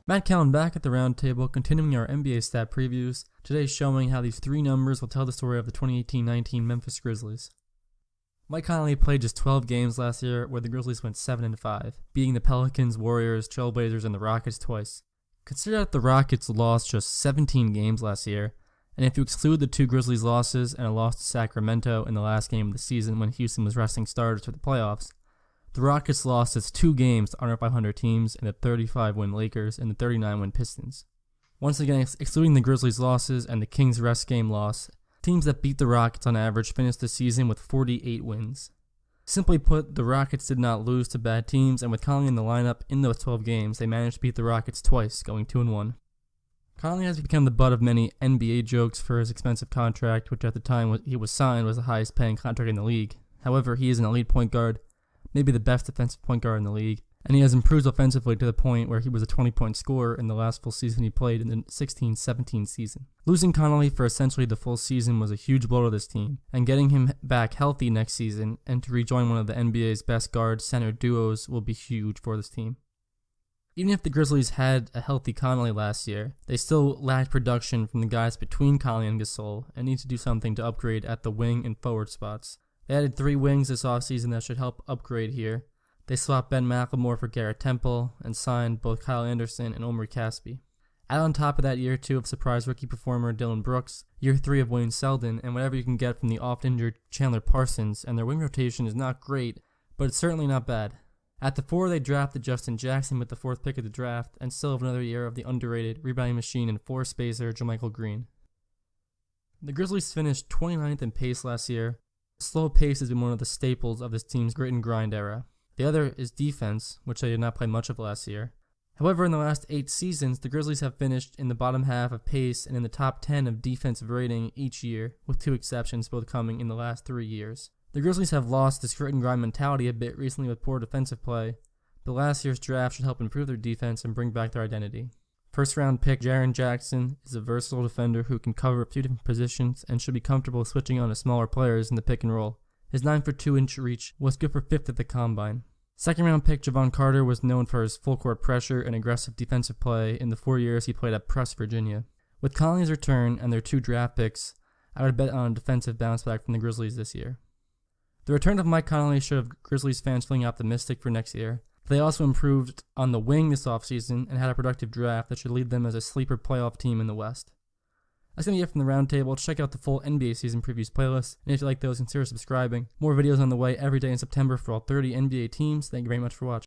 Matt Conley back at the Roundtable, continuing our NBA stat previews, today showing how these three numbers will tell the story of the 2018-19 Memphis Grizzlies. Mike Conley played just 12 games last year, where the Grizzlies went 7-5, beating the Pelicans, Warriors, Trailblazers, and the Rockets twice. Consider that the Rockets lost just 17 games last year, and if you exclude the two Grizzlies losses and a loss to Sacramento in the last game of the season when Houston was resting starters for the playoffs, the Rockets lost its 2 games to under 500 teams and the 35-win Lakers and the 39-win Pistons. Once again, excluding the Grizzlies losses and the Kings rest game loss, teams that beat the Rockets on average finished the season with 48 wins. Simply put, the Rockets did not lose to bad teams, and with Conley in the lineup in those 12 games, they managed to beat the Rockets twice, going 2-1. Conley has become the butt of many NBA jokes for his expensive contract, which at the time he was signed was the highest paying contract in the league. However, he is an elite point guard, maybe the best defensive point guard in the league, and he has improved offensively to the point where he was a 20-point scorer in the last full season he played in the 16-17 season. Losing Conley for essentially the full season was a huge blow to this team, and getting him back healthy next season and to rejoin one of the NBA's best guard-center duos will be huge for this team. Even if the Grizzlies had a healthy Conley last year, they still lacked production from the guys between Conley and Gasol and need to do something to upgrade at the wing and forward spots. They added 3 wings this offseason that should help upgrade here. They swapped Ben McLemore for Garrett Temple and signed both Kyle Anderson and Omri Caspi. Add on top of that year 2 of surprise rookie performer Dylan Brooks, year 3 of Wayne Selden, and whatever you can get from the oft-injured Chandler Parsons, and their wing rotation is not great, but it's certainly not bad. At the 4, they drafted Justin Jackson with the 4th pick of the draft, and still have another year of the underrated rebounding machine and 4-spacer JaMychal Green. The Grizzlies finished 29th in pace last year. Slow pace has been one of the staples of this team's grit and grind era. The other is defense, which they did not play much of last year. However, in the last 8 seasons, the Grizzlies have finished in the bottom half of pace and in the top 10 of defensive rating each year, with 2 exceptions both coming in the last 3 years. The Grizzlies have lost this grit and grind mentality a bit recently with poor defensive play, but last year's draft should help improve their defense and bring back their identity. First-round pick Jaren Jackson is a versatile defender who can cover a few different positions and should be comfortable switching on to smaller players in the pick and roll. His 9'2" reach was good for 5th at the Combine. Second-round pick Javon Carter was known for his full-court pressure and aggressive defensive play in the 4 years he played at Press, Virginia. With Conley's return and their 2 draft picks, I would bet on a defensive bounce-back from the Grizzlies this year. The return of Mike Conley should have Grizzlies fans feeling optimistic for next year. They also improved on the wing this offseason and had a productive draft that should lead them as a sleeper playoff team in the West. That's going to be it from the Roundtable. Check out the full NBA season previews playlist, and if you like those, consider subscribing. More videos on the way every day in September for all 30 NBA teams. Thank you very much for watching.